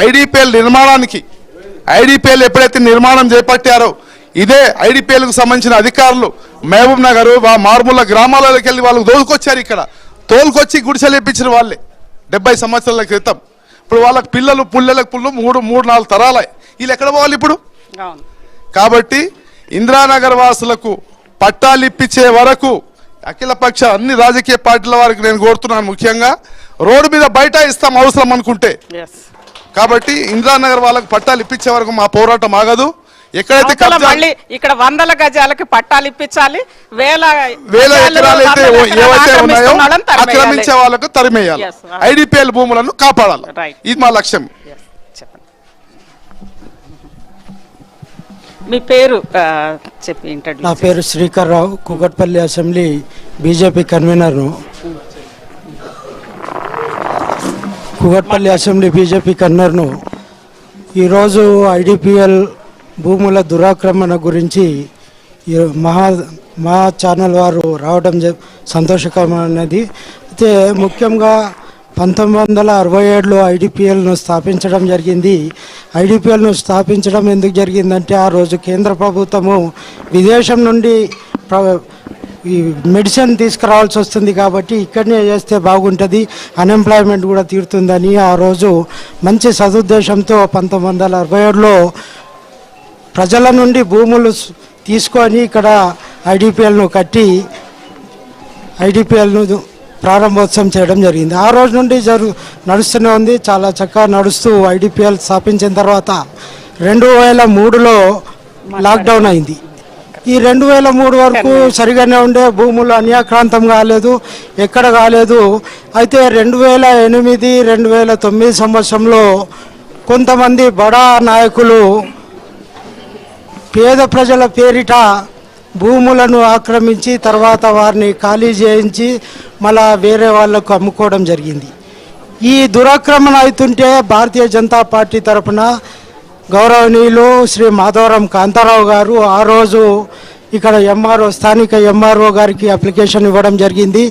IDPL నిర్మాణానికి IDPL ఎప్పుడైతే నిర్మాణం చేపట్టారో ఇదే ఐడిపిఎల్కు సంబంధించిన అధికారులు మహబూబ్ నగర్ మారుమూల గ్రామాలలోకి వెళ్ళి వాళ్ళకు దోలుకొచ్చారు. ఇక్కడ తోలుకొచ్చి గుడిసెలు ఇప్పించిన వాళ్ళే 70 సంవత్సరాల క్రితం. ఇప్పుడు వాళ్ళకి పిల్లలు పుల్లెలకు పుల్లు 3-4 తరాలే. వీళ్ళు ఎక్కడ పోవాలి ఇప్పుడు? కాబట్టి ఇందిరానగర్ వాసులకు పట్టాలు ఇప్పించే వరకు అఖిలపక్ష అన్ని రాజకీయ పార్టీల వారికి నేను కోరుతున్నాను. ముఖ్యంగా రోడ్డు మీద బయట ఇస్తాం అవసరం అనుకుంటే. కాబట్టి ఇందిరానగర్ వాళ్ళకి పట్టాలు ఇప్పించే వరకు మా పోరాటం ఆగదు. ఎక్కడైతే ఇక్కడ 100 గజాలకి పట్టాలు ఇప్పించాలి, వేల ఎకరాలు అయితే ఏవైతే ఉన్నాయో ఆక్రమించే వాళ్ళకు తరిమేయాలి, ఐడిపిఎల్ భూములను కాపాడాలి. ఇది మా లక్ష్యం. మీ పేరు చెప్పి. నా పేరు శ్రీకర్ రావు, కూకట్పల్లి అసెంబ్లీ బీజేపీ కన్వీనర్ను. కూకట్పల్లి అసెంబ్లీ బీజేపీ కన్వీనర్ను. ఈరోజు ఐడిపిఎల్ భూముల దురాక్రమణ గురించి మా ఛానల్ వారు రావడం సంతోషకరమైనది. అయితే ముఖ్యంగా 1967లో ఐడిపిఎల్ను స్థాపించడం జరిగింది. ఐడిపిఎల్ను స్థాపించడం ఎందుకు జరిగిందంటే ఆ రోజు కేంద్ర ప్రభుత్వము విదేశం నుండి ఈ మెడిసిన్ తీసుకురావాల్సి వస్తుంది కాబట్టి ఇక్కడనే చేస్తే బాగుంటుంది, అన్ఎంప్లాయ్మెంట్ కూడా తీరుతుందని ఆ రోజు మంచి సదుద్దేశంతో 1967లో ప్రజల నుండి భూములు తీసుకొని ఇక్కడ ఐడిపిఎల్ను కట్టి ఐడిపిఎల్ను ప్రారంభోత్సవం చేయడం జరిగింది. ఆ రోజు నుండి నడుస్తూనే ఉంది, చాలా చక్కగా నడుస్తూ ఐడిపిఎల్ స్థాపించిన తర్వాత 2003లో లాక్డౌన్ అయింది. ఈ 2003 వరకు సరిగానే ఉండే, భూములు అన్యాక్రాంతం కాలేదు, ఎక్కడ కాలేదు. అయితే 2008, 2009 సంవత్సరంలో కొంతమంది బడా నాయకులు పేద ప్రజల పేరిట భూములను ఆక్రమించి తర్వాత వారిని ఖాళీ చేయించి మళ్ళా వేరే వాళ్లకు అమ్ముకోవడం జరిగింది. ఈ దురాక్రమణ అవుతుంటే భారతీయ జనతా పార్టీ తరఫున గౌరవనీయులు శ్రీ మాధవరం కాంతారావు గారు ఆ రోజు ఇక్కడ స్థానిక ఎంఆర్ఓ గారికి అప్లికేషన్ ఇవ్వడం జరిగింది.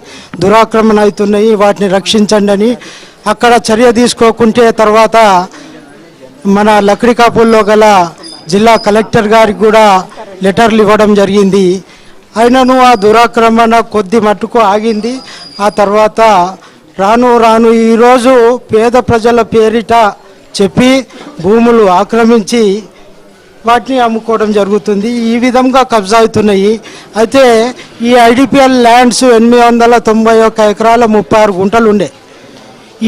దురాక్రమణ అవుతున్నాయి, వాటిని రక్షించండి అని. అక్కడ చర్య తీసుకోకుంటే తర్వాత మన లక్డికాపూల్లో గల జిల్లా కలెక్టర్ గారికి కూడా లెటర్లు ఇవ్వడం జరిగింది. అయినను ఆ దురాక్రమణ కొద్ది మట్టుకు ఆగింది. ఆ తర్వాత రాను ఈరోజు పేద ప్రజల పేరిట చెప్పి భూములు ఆక్రమించి వాటిని అమ్ముకోవడం జరుగుతుంది. ఈ విధంగా కబ్జా అవుతున్నాయి. అయితే ఈ ఐడిపిఎల్ ల్యాండ్స్ 891 ఎకరాల 36 గుంటలు ఉండే.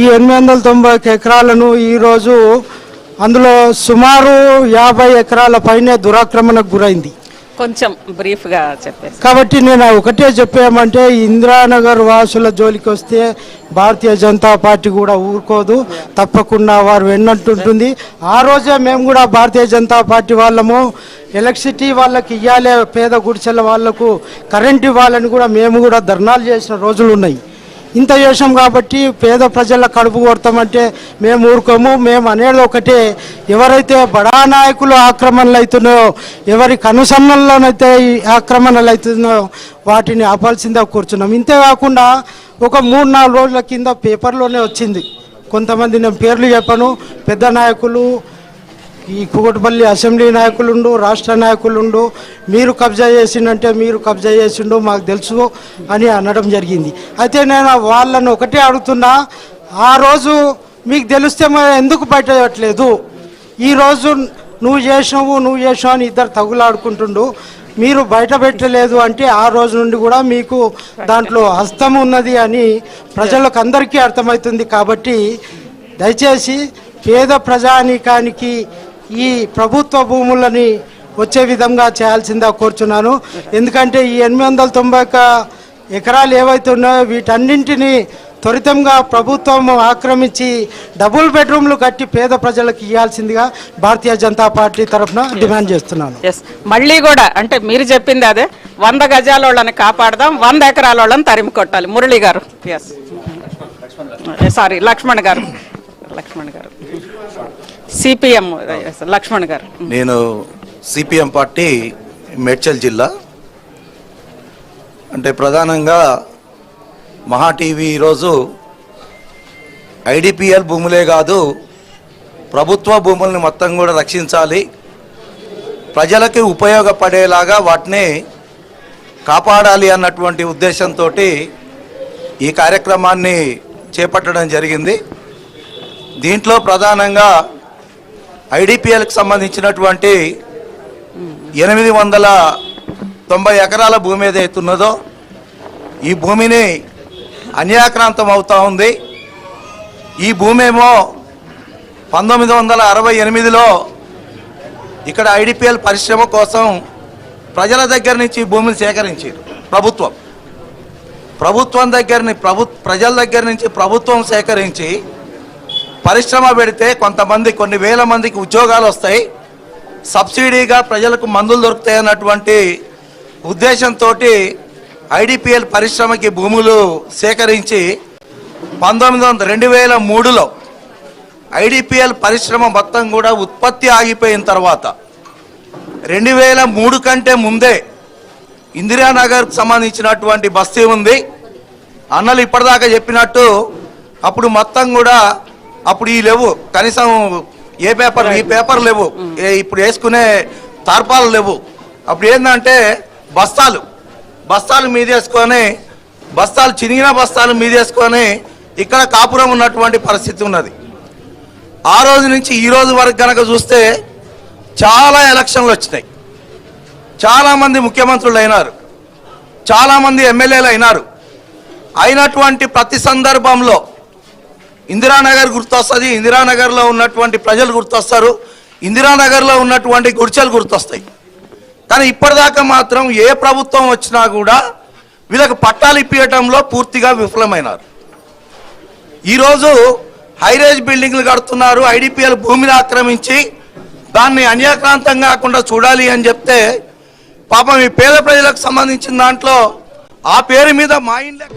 ఈ 891 ఎకరాలను ఈరోజు అందులో సుమారు 50 ఎకరాల పైనే దురాక్రమణకు గురైంది. కొంచెం బ్రీఫ్గా చెప్పేసి కాబట్టి నేను ఒకటే చెప్పామంటే ఇందిరానగర్ వాసుల జోలికి వస్తే భారతీయ జనతా పార్టీ కూడా ఊరుకోదు, తప్పకుండా వారు వెన్నంటుంటుంది. ఆ రోజే మేము కూడా భారతీయ జనతా పార్టీ వాళ్ళము ఎలక్ట్రిసిటీ వాళ్ళకి ఇవ్వాలి, పేద గుడిసెల వాళ్లకు కరెంట్ ఇవ్వాలని కూడా మేము కూడా ధర్నాలు చేసిన రోజులు ఉన్నాయి. ఇంత చేసాం కాబట్టి పేద ప్రజల కడుపు కొడతామంటే మేము ఊరుకోము. మేము అనేది ఒకటే, ఎవరైతే బడా నాయకులు ఆక్రమణలు అవుతున్నాయో, ఎవరి కనుసన్నల్లోనైతే ఈ ఆక్రమణలు అవుతున్నాయో వాటిని ఆపాల్సిందే కూర్చున్నాం. ఇంతేకాకుండా ఒక 3-4 రోజుల కింద పేపర్లోనే వచ్చింది, కొంతమంది నేను పేర్లు చెప్పను, పెద్ద నాయకులు ఈ కూకట్పల్లి అసెంబ్లీ నాయకులుండు, రాష్ట్ర నాయకులుండు, మీరు కబ్జా చేసిండంటే మీరు కబ్జా చేసిండు మాకు తెలుసు అని అనడం జరిగింది. అయితే నేను వాళ్ళను ఒకటే అడుగుతున్నా, ఆ రోజు మీకు తెలిస్తే ఎందుకు బయటట్లేదు? ఈరోజు నువ్వు చేసావు అని ఇద్దరు తగులాడుకుంటుండు, మీరు బయట పెట్టలేదు అంటే ఆ రోజు నుండి కూడా మీకు దాంట్లో హస్తం ఉన్నది అని ప్రజలకు అందరికీ అర్థమవుతుంది. కాబట్టి దయచేసి పేద ప్రజానీకానికి ఈ ప్రభుత్వ భూములని వచ్చే విధంగా చేయాల్సిందా కోరుచున్నాను. ఎందుకంటే ఈ 891 ఎకరాలు ఏవైతే ఉన్నాయో వీటన్నింటినీ త్వరితంగా ప్రభుత్వం ఆక్రమించి డబుల్ బెడ్రూమ్లు కట్టి పేద ప్రజలకు ఇవ్వాల్సిందిగా భారతీయ జనతా పార్టీ తరఫున డిమాండ్ చేస్తున్నాను. మళ్ళీ కూడా అంటే మీరు చెప్పింది అదే, 100 గజాల వాళ్ళని కాపాడదాం, 100 ఎకరాల వాళ్ళని తరిమి కొట్టాలి. మురళి గారు, లక్ష్మణ్ గారు సిపిఎం. లక్ష్మణ్ గారు. నేను సిపిఎం పార్టీ మేడ్చల్ జిల్లా. అంటే ప్రధానంగా మహా టీవీ ఈరోజు ఐడిపిఎల్ భూములే కాదు, ప్రభుత్వ భూముల్ని మొత్తం కూడా రక్షించాలి, ప్రజలకి ఉపయోగపడేలాగా వాటిని కాపాడాలి అన్నటువంటి ఉద్దేశంతో ఈ కార్యక్రమాన్ని చేపట్టడం జరిగింది. దీంట్లో ప్రధానంగా ఐడిపిఎల్కి సంబంధించినటువంటి 890 ఎకరాల భూమి ఏదైతే ఉన్నదో ఈ భూమిని అన్యాక్రాంతం అవుతూ ఉంది. ఈ భూమి ఏమో 1968లో ఇక్కడ ఐడిపిఎల్ పరిశ్రమ కోసం ప్రజల దగ్గర నుంచి భూమిని సేకరించారు. ప్రజల దగ్గర నుంచి ప్రభుత్వం సేకరించి పరిశ్రమ పెడితే కొన్ని వేల మందికి ఉద్యోగాలు వస్తాయి, సబ్సిడీగా ప్రజలకు మందులు దొరుకుతాయి అన్నటువంటి ఉద్దేశంతో ఐడిపిఎల్ పరిశ్రమకి భూములు సేకరించి 2003లో ఐడిపిఎల్ పరిశ్రమ మొత్తం కూడా ఉత్పత్తి ఆగిపోయిన తర్వాత 2003 కంటే ముందే ఇందిరానగర్కు సంబంధించినటువంటి బస్తీ ఉంది. అన్నలు ఇప్పటిదాకా చెప్పినట్టు అప్పుడు మొత్తం కూడా అప్పుడు ఈ లేవు, కనీసం ఈ పేపర్ లేవు, ఇప్పుడు వేసుకునే తార్పాలు లేవు. అప్పుడు ఏంటంటే బస్తాలు మీదేసుకొని చినిగిన బస్తాలు మీదేసుకొని ఇక్కడ కాపురం ఉన్నటువంటి పరిస్థితి ఉన్నది. ఆ రోజు నుంచి ఈ రోజు వరకు కనుక చూస్తే చాలా ఎలక్షన్లు వచ్చినాయి, చాలామంది ముఖ్యమంత్రులు అయినారు, చాలామంది ఎమ్మెల్యేలు అయినారు. అయినటువంటి ప్రతి సందర్భంలో ఇందిరానగర్ గుర్తొస్తుంది, ఇందిరానగర్లో ఉన్నటువంటి ప్రజలు గుర్తొస్తారు, ఇందిరానగర్లో ఉన్నటువంటి గుడిచెలు గుర్తొస్తాయి. కానీ ఇప్పటిదాకా మాత్రం ఏ ప్రభుత్వం వచ్చినా కూడా వీళ్ళకి పట్టాలు ఇప్పించడంలో పూర్తిగా విఫలమైనారు. ఈరోజు హైరేజ్ బిల్డింగ్లు కడుతున్నారు, ఐడిపిఎల్ భూమిని ఆక్రమించి దాన్ని అన్యాక్రాంతం కాకుండా చూడాలి అని చెప్తే పాపం ఈ పేద ప్రజలకు సంబంధించిన దాంట్లో ఆ పేరు మీద మా ఇంట్లో